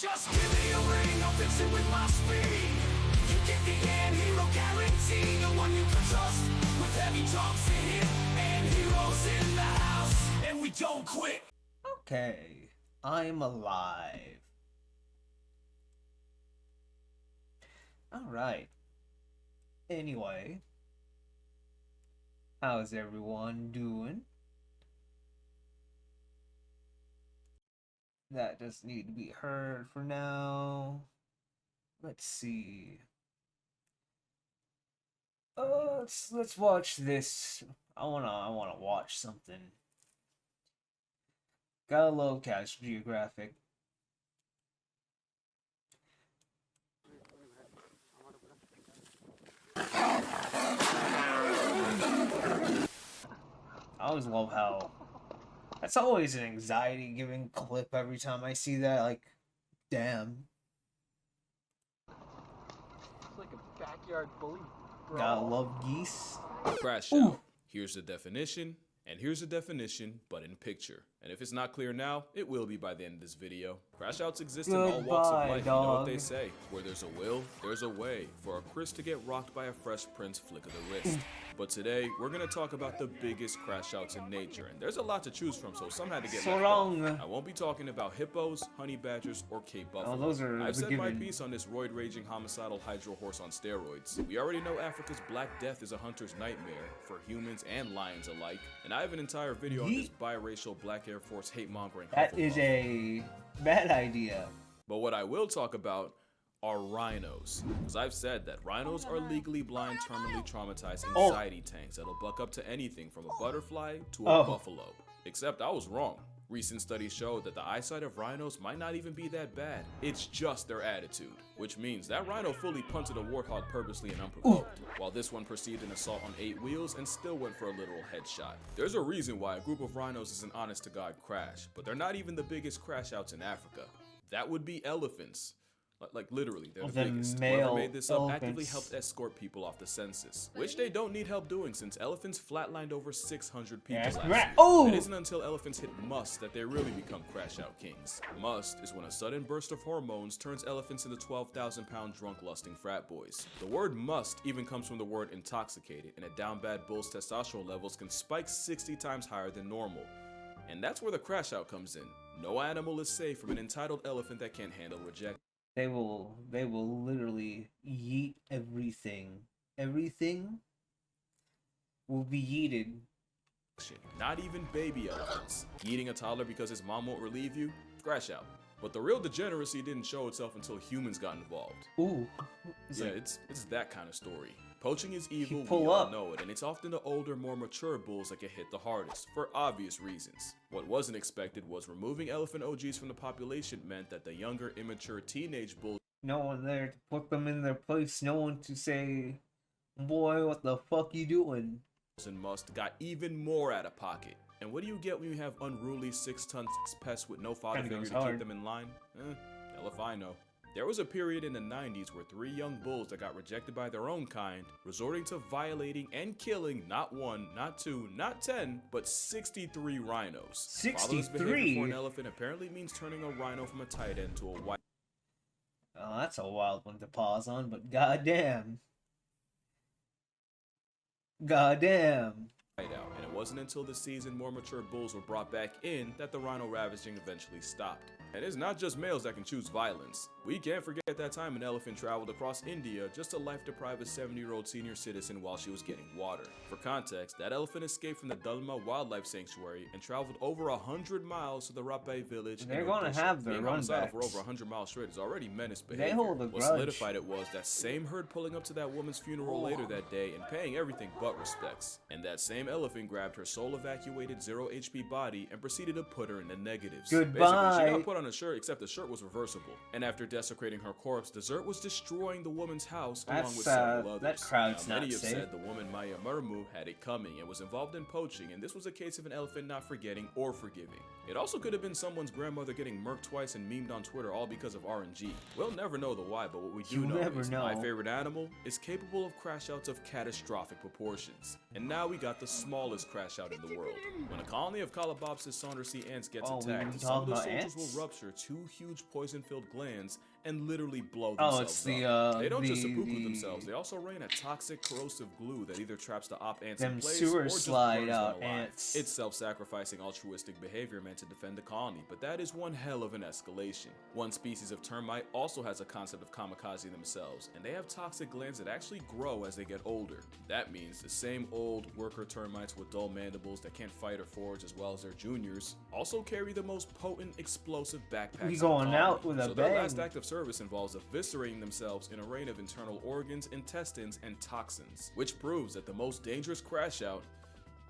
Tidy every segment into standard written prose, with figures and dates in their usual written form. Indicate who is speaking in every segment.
Speaker 1: Just give me a ring, I'll fix it with my speed. You get the hero guarantee, the one you can trust. With heavy talks in it, and heroes in the house, and we don't quit.
Speaker 2: Okay, I'm alive. Alright. Anyway, how's everyone doing? That doesn't need to be heard for now. Let's see. Let's watch this. I wanna watch something. Gotta love Geographic. I always love how that's always an anxiety-giving clip every time I see that. Like, damn.
Speaker 3: It's like a backyard bully.
Speaker 2: Gotta love geese.
Speaker 4: Crash out. Here's the definition, and here's the definition, but in picture. And if it's not clear now, it will be by the end of this video. Crash outs exist in all walks of life.
Speaker 2: Dog.
Speaker 4: You know what they say. Where there's a will, there's a way. For a Chris to get rocked by a Fresh Prince flick of the wrist. But today, we're gonna talk about the biggest crash outs in nature. And there's a lot to choose from, so some had to get left off. I won't be talking about hippos, honey badgers, or Cape buffalo.
Speaker 2: Those are
Speaker 4: I've said my piece on this roid-raging homicidal hydro horse on steroids. We already know Africa's Black Death is a hunter's nightmare for humans and lions alike. And I have an entire video on this biracial Black Air Force hate-mongering.
Speaker 2: That is a bad idea.
Speaker 4: But what I will talk about are rhinos. Because I've said that rhinos are legally blind, terminally traumatized anxiety tanks that'll buck up to anything from a butterfly to a buffalo. Except I was wrong. Recent studies show that the eyesight of rhinos might not even be that bad. It's just their attitude. Which means that rhino fully punted a warthog purposely and unprovoked, while this one perceived an assault on 8 wheels and still went for a literal headshot. There's a reason why a group of rhinos is an honest-to-God crash, but they're not even the biggest crash outs in Africa. That would be elephants. Like literally, they're the biggest. Whoever made this up actively helped escort people off the census, which they don't need help doing since elephants flatlined over 600 people last year. It isn't until elephants hit musth that they really become crash-out kings. Musth is when a sudden burst of hormones turns elephants into 12,000-pound drunk lusting frat boys. The word musth even comes from the word intoxicated, and a down bad bull's testosterone levels can spike 60 times higher than normal. And that's where the crash-out comes in. No animal is safe from an entitled elephant that can't handle rejection.
Speaker 2: They will literally yeet everything. Everything will be yeeted.
Speaker 4: Not even baby elephants. Yeeting a toddler because his mom won't relieve you? Crash out. But the real degeneracy didn't show itself until humans got involved.
Speaker 2: Ooh.
Speaker 4: It's that kind of story. Poaching is evil, we all know it, and it's often the older, more mature bulls that get hit the hardest, for obvious reasons. What wasn't expected was removing elephant OGs from the population meant that the younger, immature teenage bulls...
Speaker 2: No one there to put them in their place, no one to say, boy, what the fuck you doing?
Speaker 4: ...and musth got even more out of pocket. And what do you get when you have unruly 6-ton pests with no father figure to keep them in line? Hell if I know. There was a period in the 90s where 3 young bulls that got rejected by their own kind, resorting to violating and killing not 1, not 2, not 10, but 63 rhinos.
Speaker 2: 63?
Speaker 4: Behavior for an elephant apparently means turning a rhino from a tight end to a white...
Speaker 2: Oh, that's a wild one to pause on, but goddamn. Goddamn.
Speaker 4: Out, and it wasn't until the season more mature bulls were brought back in that the rhino ravaging eventually stopped. And it's not just males that can choose violence. We can't forget that time an elephant traveled across India just to life-deprive a 70-year-old senior citizen while she was getting water. For context, that elephant escaped from the Dalma Wildlife Sanctuary and traveled over 100 miles to the Rape village.
Speaker 2: They're going to have their run backs.
Speaker 4: For over 100 miles straight is already menace behavior.
Speaker 2: They hold a grudge.
Speaker 4: What solidified it was that same herd pulling up to that woman's funeral later that day and paying everything but respects. And that same elephant grabbed her soul-evacuated 0 HP body and proceeded to put her in the negatives.
Speaker 2: Goodbye.
Speaker 4: Basically, she got put on a shirt, except the shirt was reversible. And after desecrating her corpse, dessert was destroying the woman's house along with several others.
Speaker 2: That crowd's
Speaker 4: now,
Speaker 2: not
Speaker 4: many have
Speaker 2: safe.
Speaker 4: said the woman Maya Murmu had it coming and was involved in poaching, and this was a case of an elephant not forgetting or forgiving. It also could have been someone's grandmother getting murked twice and memed on Twitter all because of RNG. We'll never know the why, but what we do know is my favorite animal is capable of crash outs of catastrophic proportions. And now we got the smallest crash out in the world. When a colony of Calabopsis saundersea ants gets
Speaker 2: Oh, we
Speaker 4: attacked,
Speaker 2: were
Speaker 4: some of the
Speaker 2: talking about
Speaker 4: soldiers
Speaker 2: ants?
Speaker 4: will rupture 2 huge poison-filled glands and literally blow
Speaker 2: Oh,
Speaker 4: themselves
Speaker 2: it's the,
Speaker 4: up. They don't just
Speaker 2: the-
Speaker 4: seppuku themselves, they also rain a toxic, corrosive glue that either traps the op ants
Speaker 2: Them
Speaker 4: in place
Speaker 2: sewer
Speaker 4: or just
Speaker 2: slide
Speaker 4: burns them
Speaker 2: out
Speaker 4: alive.
Speaker 2: ants.
Speaker 4: It's self-sacrificing altruistic behavior meant to defend the colony, but that is one hell of an escalation. One species of termite also has a concept of kamikaze themselves, and they have toxic glands that actually grow as they get older. That means the same old worker termites with dull mandibles that can't fight or forage as well as their juniors also carry the most potent explosive backpacks
Speaker 2: We
Speaker 4: in the
Speaker 2: going
Speaker 4: colony.
Speaker 2: out with a
Speaker 4: So their last
Speaker 2: bang.
Speaker 4: act of service involves eviscerating themselves in a rain of internal organs, intestines, and toxins, which proves that the most dangerous crash out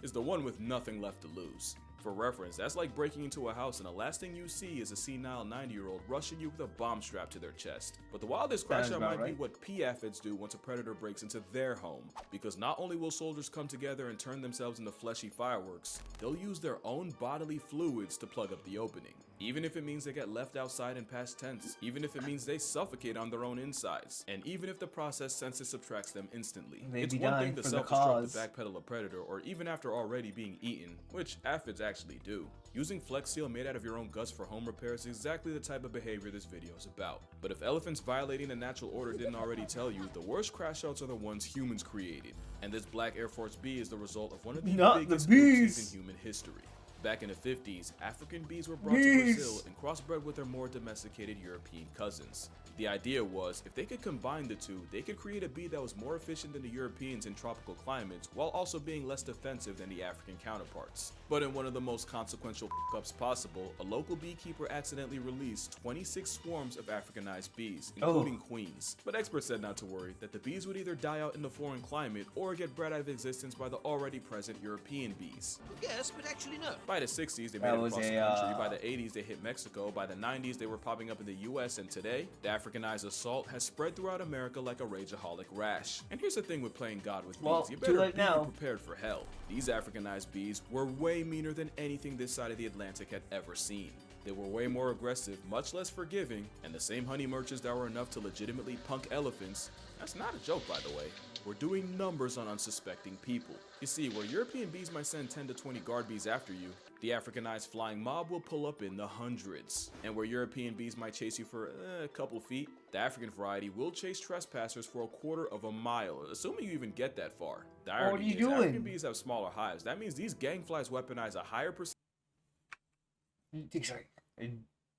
Speaker 4: is the one with nothing left to lose. For reference, that's like breaking into a house and the last thing you see is a senile 90-year-old rushing you with a bomb strapped to their chest. But the wildest crash
Speaker 2: Sounds
Speaker 4: out
Speaker 2: about
Speaker 4: might be
Speaker 2: right.
Speaker 4: what PFIDs do once a predator breaks into their home. Because not only will soldiers come together and turn themselves into fleshy fireworks, they'll use their own bodily fluids to plug up the opening. Even if it means they get left outside in past tense, even if it means they suffocate on their own insides, and even if the process senses subtracts them instantly.
Speaker 2: They
Speaker 4: It's
Speaker 2: be
Speaker 4: one
Speaker 2: dying
Speaker 4: thing to
Speaker 2: for the
Speaker 4: self-destruct
Speaker 2: cause.
Speaker 4: to backpedal a predator, or even after already being eaten, which aphids actually do. Using Flex Seal made out of your own guts for home repair is exactly the type of behavior this video is about. But if elephants violating the natural order didn't already tell you, the worst crash outs are the ones humans created. And this black Air Force B is the result of one of the
Speaker 2: Not the
Speaker 4: biggest
Speaker 2: bees.
Speaker 4: oopsies in human history. Back in the 50s, African bees were brought to
Speaker 2: Bees.
Speaker 4: Brazil and crossbred with their more domesticated European cousins. The idea was, if they could combine the two, they could create a bee that was more efficient than the Europeans in tropical climates, while also being less defensive than the African counterparts. But in one of the most consequential ups possible, a local beekeeper accidentally released 26 swarms of Africanized bees, including queens. But experts said not to worry, that the bees would either die out in the foreign climate or get bred out of existence by the already present European bees.
Speaker 5: Yes, but actually no.
Speaker 4: By the 60s, they
Speaker 2: That
Speaker 4: made it
Speaker 2: was
Speaker 4: across
Speaker 2: a,
Speaker 4: the country. By the 80s, they hit Mexico. By the 90s, they were popping up in the US. And today, the Africanized assault has spread throughout America like a rageaholic rash. And here's the thing with playing God with bees.
Speaker 2: Well,
Speaker 4: You
Speaker 2: too
Speaker 4: better
Speaker 2: late
Speaker 4: be
Speaker 2: now.
Speaker 4: prepared for hell. These Africanized bees were way meaner than anything this side of the Atlantic had ever seen. They were way more aggressive, much less forgiving, and the same honey merchants that were enough to legitimately punk elephants, that's not a joke by the way, were doing numbers on unsuspecting people. You see, where European bees might send 10 to 20 guard bees after you, the Africanized flying mob will pull up in the hundreds. And where European bees might chase you for a couple feet, the African variety will chase trespassers for a quarter of a mile, assuming you even get that far. The
Speaker 2: What are
Speaker 4: irony
Speaker 2: you
Speaker 4: is,
Speaker 2: doing?
Speaker 4: African bees have smaller hives. That means these gangflies weaponize a higher percentage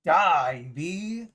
Speaker 2: Die, bee.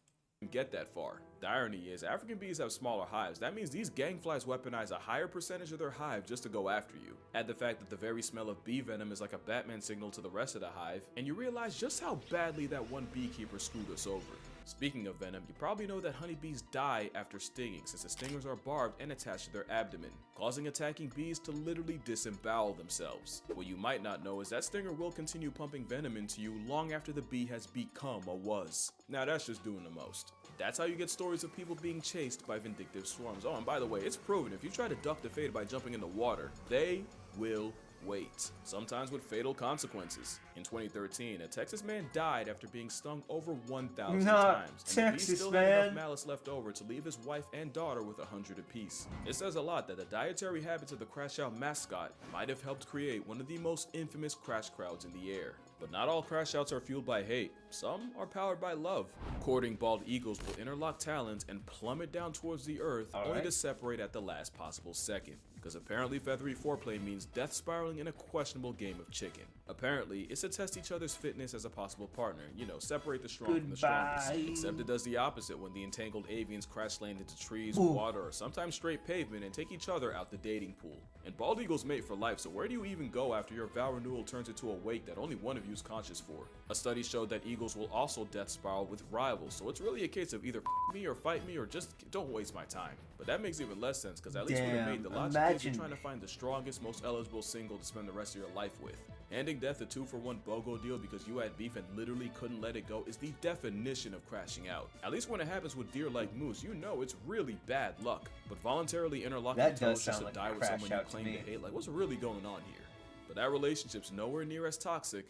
Speaker 4: get that far. The irony is, African bees have smaller hives. That means these gangflies weaponize a higher percentage of their hive just to go after you. Add the fact that the very smell of bee venom is like a Batman signal to the rest of the hive, and you realize just how badly that one beekeeper screwed us over. Speaking of venom, you probably know that honeybees die after stinging, since the stingers are barbed and attached to their abdomen, causing attacking bees to literally disembowel themselves. What you might not know is that stinger will continue pumping venom into you long after the bee has become a was. Now that's just doing the most. That's how you get stories of people being chased by vindictive swarms. Oh, and by the way, it's proven if you try to duck the fate by jumping in the water, they will wait, sometimes with fatal consequences. In 2013, a Texas man died after being stung over 1,000
Speaker 2: Not
Speaker 4: times, and the bee
Speaker 2: Texas,
Speaker 4: still had
Speaker 2: man.
Speaker 4: enough malice left over to leave his wife and daughter with 100 apiece. It says a lot that the dietary habits of the Crash Out mascot might have helped create one of the most infamous crash crowds in the air. But not all crash outs are fueled by hate. Some are powered by love. Courting bald eagles will interlock talons and plummet down towards the earth, only
Speaker 2: Alright.
Speaker 4: to separate at the last possible second. Because apparently feathery foreplay means death spiraling in a questionable game of chicken. Apparently, it's to test each other's fitness as a possible partner, you know, separate the strong from the strongest.
Speaker 2: Goodbye.
Speaker 4: Except it does the opposite when the entangled avians crash land into trees,
Speaker 2: Ooh.
Speaker 4: water, or sometimes straight pavement and take each other out the dating pool. And bald eagles mate for life, so where do you even go after your vow renewal turns into a wake that only one of you is conscious for? A study showed that eagles will also death spiral with rivals, so it's really a case of either me or fight me or just don't waste my time. But that makes even less sense, because at least would have made the logic case you're trying to find the strongest, most eligible single to spend the rest of your life with. Handing death a 2-for-1 BOGO deal because you had beef and literally couldn't let it go is the definition of crashing out. At least when it happens with deer like moose, you know it's really bad luck. But voluntarily interlocking
Speaker 2: That does
Speaker 4: toes just
Speaker 2: sound
Speaker 4: to
Speaker 2: like a
Speaker 4: die with
Speaker 2: crash
Speaker 4: someone you
Speaker 2: out to
Speaker 4: claim
Speaker 2: me.
Speaker 4: to hate, like what's really going on here? But that relationship's nowhere near as toxic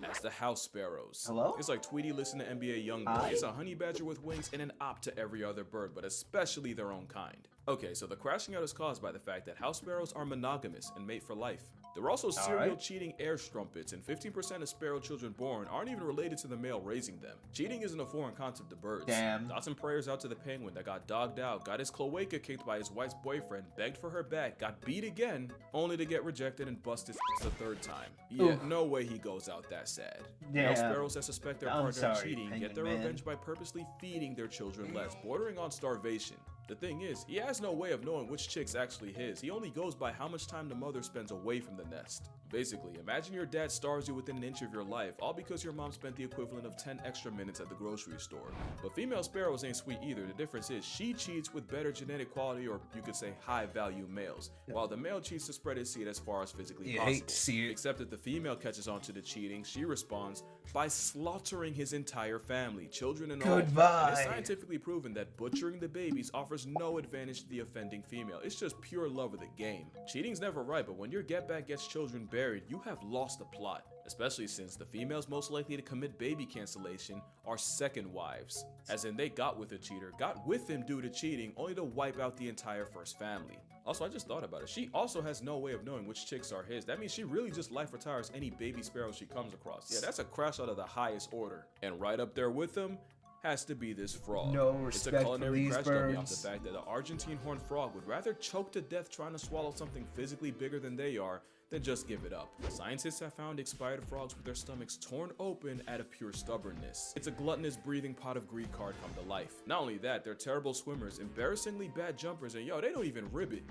Speaker 4: as the house sparrows.
Speaker 2: Hello?
Speaker 4: It's like Tweety listening to NBA Youngboy.
Speaker 2: Hi.
Speaker 4: It's a honey badger with wings and an op to every other bird, but especially their own kind. Okay, so the crashing out is caused by the fact that house sparrows are monogamous and mate for life. There are also serial cheating air strumpets, and 15% of sparrow children born aren't even related to the male raising them. Cheating isn't a foreign concept to birds.
Speaker 2: Damn.
Speaker 4: Thoughts and prayers out to the penguin that got dogged out, got his cloaca kicked by his wife's boyfriend, begged for her back, got beat again, only to get rejected and bust his the third time. Yeah, no way he goes out that sad.
Speaker 2: Yeah.
Speaker 4: Male sparrows that suspect their
Speaker 2: I'm
Speaker 4: partner
Speaker 2: sorry,
Speaker 4: cheating
Speaker 2: penguin
Speaker 4: get their
Speaker 2: man.
Speaker 4: revenge by purposely feeding their children less, bordering on starvation. The thing is, he has no way of knowing which chick's actually his. He only goes by how much time the mother spends away from the nest. Basically, imagine your dad starves you within an inch of your life, all because your mom spent the equivalent of 10 extra minutes at the grocery store. But female sparrows ain't sweet either. The difference is she cheats with better genetic quality, or you could say high value males, while the male cheats to spread his seed as far as physically
Speaker 2: You
Speaker 4: possible.
Speaker 2: hate to see it.
Speaker 4: Except that the female catches on to the cheating, she responds by slaughtering his entire family, children and all.
Speaker 2: Goodbye.
Speaker 4: And it's scientifically proven that butchering the babies offers no advantage to the offending female. It's just pure love of the game. Cheating's never right, but when your get back gets children buried, you have lost the plot. Especially since the females most likely to commit baby cancellation are second wives. As in, they got with a cheater, got with him due to cheating, only to wipe out the entire first family. Also, I just thought about it. She also has no way of knowing which chicks are his. That means she really just life retires any baby sparrow she comes across. Yeah, that's a crash out of the highest order. And right up there with them has to be this frog.
Speaker 2: No
Speaker 4: It's a
Speaker 2: respect for
Speaker 4: culinary
Speaker 2: these
Speaker 4: crash dummy off the
Speaker 2: birds.
Speaker 4: fact that the Argentine horned frog would rather choke to death trying to swallow something physically bigger than they are than just give it up. Scientists have found expired frogs with their stomachs torn open out of pure stubbornness. It's a gluttonous breathing pot of greed card come to life. Not only that, they're terrible swimmers, embarrassingly bad jumpers, and yo, they don't even rib it.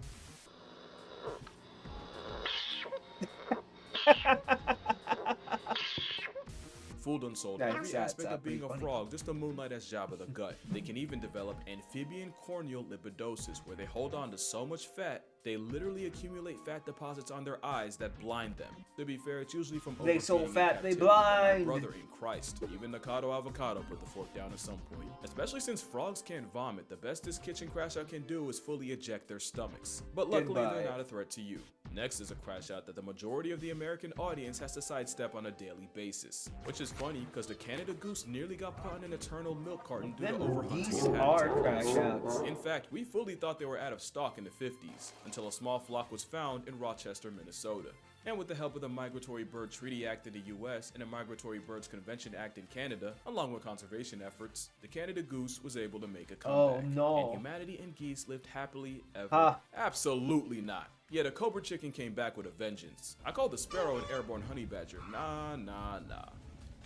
Speaker 4: Fooled unsold, every aspect of being a frog, just a moonlight as Jabba the Gut. They can even develop amphibian corneal lipidosis, where they hold on to so much fat, they literally accumulate fat deposits on their eyes that blind them. To be fair, it's usually from
Speaker 2: They so
Speaker 4: overfeeding in
Speaker 2: fat, they
Speaker 4: captivity, but
Speaker 2: blind.
Speaker 4: My brother in Christ, even Nakado Avocado put the fork down at some point. Especially since frogs can't vomit, the best this kitchen crash out can do is fully eject their stomachs. But luckily,
Speaker 2: Goodbye.
Speaker 4: they're not a threat to you. Next is a crash out that the majority of the American audience has to sidestep on a daily basis. Which is funny because the Canada Goose nearly got put on an eternal milk carton due to
Speaker 2: Them
Speaker 4: overhunting
Speaker 2: geese
Speaker 4: and
Speaker 2: are
Speaker 4: habitat
Speaker 2: crash
Speaker 4: loss.
Speaker 2: outs.
Speaker 4: In fact, we fully thought they were out of stock in the 50s, until a small flock was found in Rochester, Minnesota. And with the help of the Migratory Bird Treaty Act in the US and the Migratory Birds Convention Act in Canada, along with conservation efforts, the Canada Goose was able to make a comeback.
Speaker 2: Oh, no.
Speaker 4: And humanity and geese lived happily ever.
Speaker 2: Huh.
Speaker 4: Absolutely not. Yet a cobra chicken came back with a vengeance. I called the sparrow an airborne honey badger. Nah.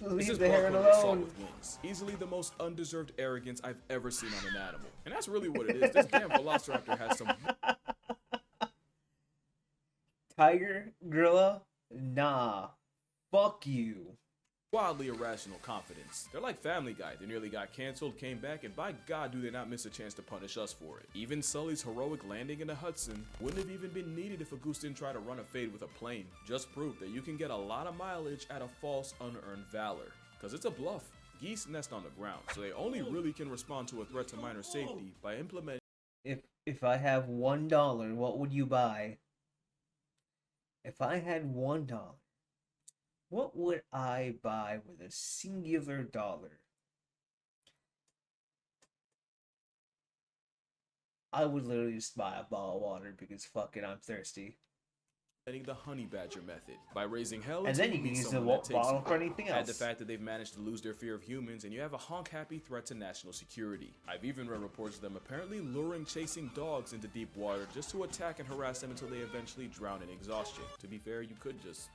Speaker 4: This
Speaker 2: Leave
Speaker 4: is
Speaker 2: the heron
Speaker 4: barcode assault
Speaker 2: alone.
Speaker 4: with wings. Easily the most undeserved arrogance I've ever seen on an animal. And that's really what it is. This damn velociraptor has some
Speaker 2: Tiger, gorilla, nah. Fuck you.
Speaker 4: wildly irrational confidence. They're like Family Guy. They nearly got canceled, came back, and by God do they not miss a chance to punish us for it. Even Sully's heroic landing in the Hudson wouldn't have even been needed if a goose didn't try to run a fade with a plane. Just proof that you can get a lot of mileage out of false, unearned valor. Cause it's a bluff. Geese nest on the ground, so they only really can respond to a threat to minor safety by implementing
Speaker 2: If I have $1, what would you buy? If I had $1, what would I buy with a singular dollar? I would literally just buy a bottle of water because fuck it, I'm thirsty.
Speaker 4: the honey badger method by raising hell
Speaker 2: And
Speaker 4: until
Speaker 2: then you can
Speaker 4: meet
Speaker 2: use the
Speaker 4: someone that takes
Speaker 2: bottle
Speaker 4: you.
Speaker 2: for anything
Speaker 4: Add the
Speaker 2: else.
Speaker 4: fact that they've managed to lose their fear of humans, and you have a honk-happy threat to national security. I've even read reports of them apparently luring chasing dogs into deep water just to attack and harass them until they eventually drown in exhaustion. To be fair, you could just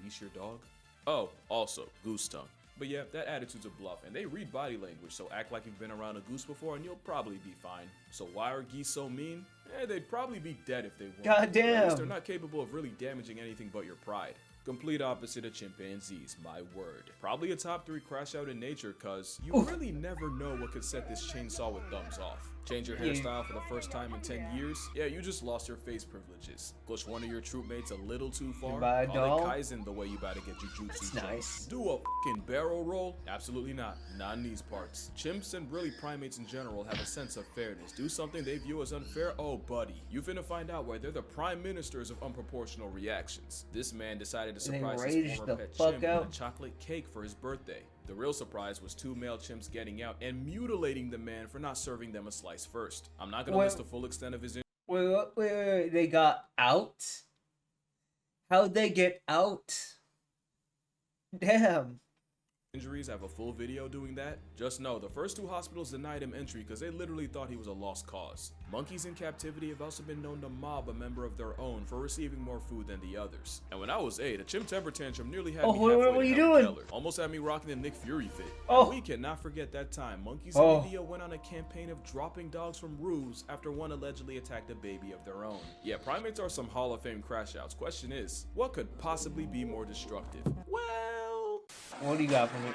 Speaker 4: leash your dog. Oh, also, goose tongue. But yeah, that attitude's a bluff, and they read body language, so act like you've been around a goose before and you'll probably be fine. So why are geese so mean? They'd probably be dead if they weren't.
Speaker 2: Goddamn.
Speaker 4: At least they're not capable of really damaging anything but your pride. Complete opposite of chimpanzees, my word. Probably a top 3 crash out in nature, cause you really never know what could set this chainsaw with thumbs off. Change your hairstyle for the first time in 10 years? Yeah, you just lost your face privileges. Push one of your troop mates a little too far?
Speaker 2: Buy a doll?
Speaker 4: Call it Kaizen the way you about to get your jutsu.
Speaker 2: Nice.
Speaker 4: Do a fucking barrel roll? Absolutely not. Not in these parts. Chimps and really primates in general have a sense of fairness. Do something they view as unfair? Oh, buddy. You finna find out why they're the prime ministers of unproportional reactions. This man decided to surprise his former pet chimp with a chocolate cake for his birthday. The real surprise was 2 male chimps getting out and mutilating the man for not serving them a slice first. I'm not gonna list the full extent of his
Speaker 2: Wait, they got out? How'd they get out? Damn.
Speaker 4: injuries. I have a full video doing that. Just know, the first 2 hospitals denied him entry because they literally thought he was a lost cause. Monkeys in captivity have also been known to mob a member of their own for receiving more food than the others. And when I was 8, a chimp temper tantrum nearly had me halfway
Speaker 2: what are you
Speaker 4: to
Speaker 2: doing?
Speaker 4: Keller. Almost had me rocking the Nick Fury fit.
Speaker 2: Oh.
Speaker 4: And we cannot forget that time monkeys in India went on a campaign of dropping dogs from roofs after one allegedly attacked a baby of their own. Yeah, primates are some Hall of Fame crash outs. Question is, what could possibly be more destructive? Well,
Speaker 2: what do you got for me?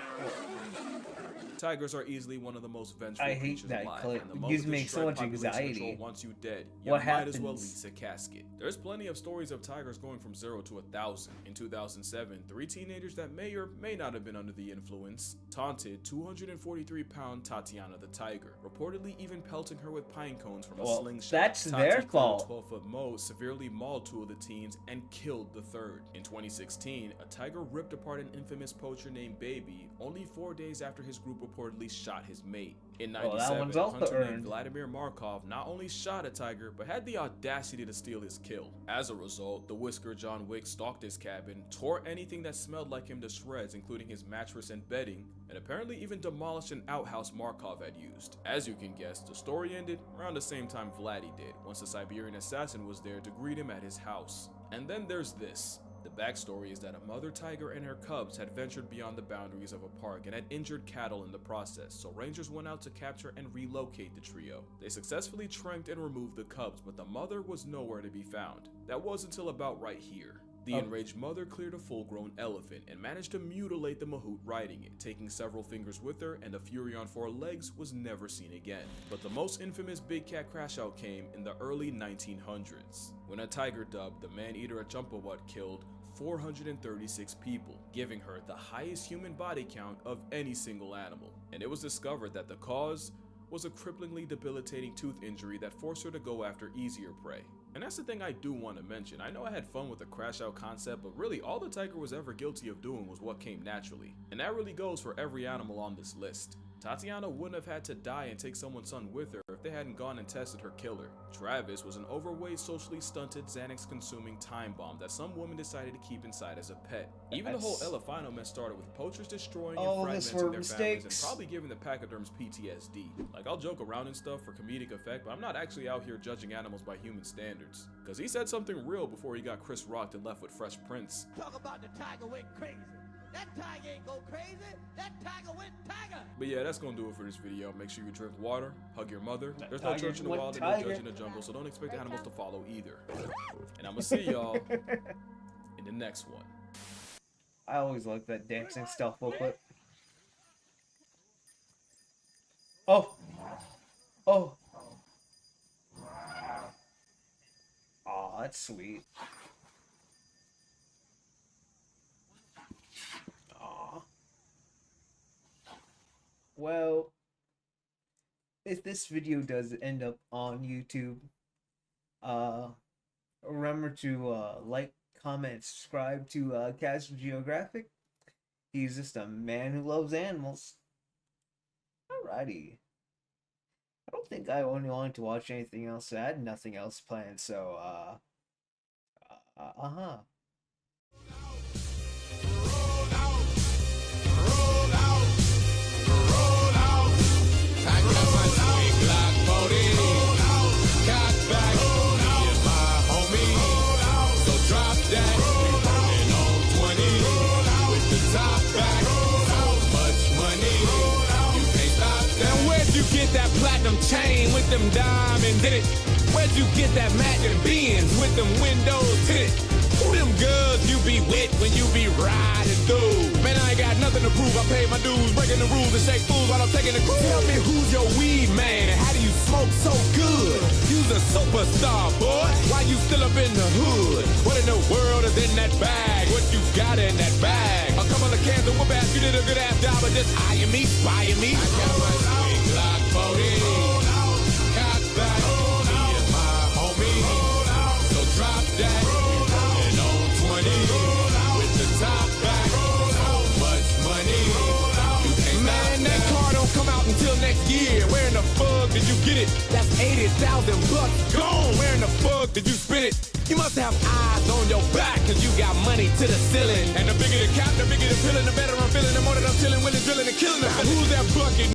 Speaker 4: tigers are easily one of the most vengeful
Speaker 2: I hate
Speaker 4: creatures
Speaker 2: that
Speaker 4: alive,
Speaker 2: clip.
Speaker 4: and the
Speaker 2: It
Speaker 4: moment
Speaker 2: gives
Speaker 4: the
Speaker 2: me so
Speaker 4: strike
Speaker 2: much
Speaker 4: population
Speaker 2: anxiety.
Speaker 4: control wants you dead, you
Speaker 2: What
Speaker 4: might as well
Speaker 2: happens?
Speaker 4: lease a casket. There's plenty of stories of tigers going from 0 to 1,000. In 2007, 3 teenagers that may or may not have been under the influence taunted 243-pound Tatiana the tiger, reportedly even pelting her with pine cones from a slingshot.
Speaker 2: That's
Speaker 4: Tati
Speaker 2: their
Speaker 4: killed
Speaker 2: fault.
Speaker 4: a 12-foot moe, severely mauled 2 of the teens, and killed the third. In 2016, a tiger ripped apart an infamous poacher named Baby only 4 days after his group reportedly shot his mate. In
Speaker 2: that
Speaker 4: 97,
Speaker 2: one's
Speaker 4: a
Speaker 2: also
Speaker 4: hunter named
Speaker 2: earned.
Speaker 4: Vladimir Markov not only shot a tiger, but had the audacity to steal his kill. As a result, the Whisker John Wick stalked his cabin, tore anything that smelled like him to shreds, including his mattress and bedding, and apparently even demolished an outhouse Markov had used. As you can guess, the story ended around the same time Vladdy did, once the Siberian assassin was there to greet him at his house. And then there's this. The backstory is that a mother tiger and her cubs had ventured beyond the boundaries of a park and had injured cattle in the process, so rangers went out to capture and relocate the trio. They successfully tranked and removed the cubs, but the mother was nowhere to be found. That was until about right here. The enraged mother cleared a full-grown elephant and managed to mutilate the mahout riding it, taking several fingers with her, and the fury on 4 legs was never seen again. But the most infamous big cat crash-out came in the early 1900s, when a tiger dubbed the man-eater at Champawat killed 436 people, giving her the highest human body count of any single animal. And it was discovered that the cause was a cripplingly debilitating tooth injury that forced her to go after easier prey. And that's the thing I do want to mention. I know I had fun with the crash out concept, but really all the tiger was ever guilty of doing was what came naturally. And that really goes for every animal on this list. Tatiana wouldn't have had to die and take someone's son with her if they hadn't gone and tested her killer. Travis was an overweight, socially stunted, Xanax-consuming time bomb that some woman decided to keep inside as a pet. Even the whole Elefino mess started with poachers destroying and fragmenting their families and probably giving the pachyderms PTSD. Like, I'll joke around and stuff for comedic effect, but I'm not actually out here judging animals by human standards. Cause he said something real before he got Chris rocked and left with Fresh Prince.
Speaker 5: Talk about the tiger went crazy. That tiger ain't go crazy. That tiger went tiger.
Speaker 4: But yeah, that's gonna do it for this video. Make sure you drink water, hug your mother. There's no church in the wild and no judge in the jungle, so don't expect animals to follow either. And I'm gonna see y'all in the next one.
Speaker 2: I always like that dancing stealth booklet. Oh! Oh! Aw, that's sweet. Well, if this video does end up on YouTube, remember to like, comment, subscribe to Canada Geographic. He's just a man who loves animals. Alrighty. I don't think I only wanted to watch anything else. I had nothing else planned, so
Speaker 6: That platinum chain with them diamonds in it. Where'd you get that Mac and Benz with them windows in it? Who them girls you be with when you be riding through? Man, I ain't got nothing to prove. I paid my dues, breaking the rules and shake fools while I'm taking the cruise. Tell me who's your weed man? How do you smoke so good? You's a superstar, boy. Why you still up in the hood? What in the world is in that bag? What you got in that bag? A couple of cans of whoop ass. You did a good ass job of just eyeing me, spying me. I got my sweet Glock 40. Cock back. Me and my homie. So drop that. And on 20. With the top back. So much money. Man, that car don't come out until next year. Where in the fuck did you get it? That's 80,000 bucks gone. Where in the fuck did you spend it? You must have eyes on your back, cause you got money to the ceiling. And the bigger the cap, the bigger the feeling, the better I'm feeling, the more that I'm chilling, willing, drilling, and killing them. Who's that bucket?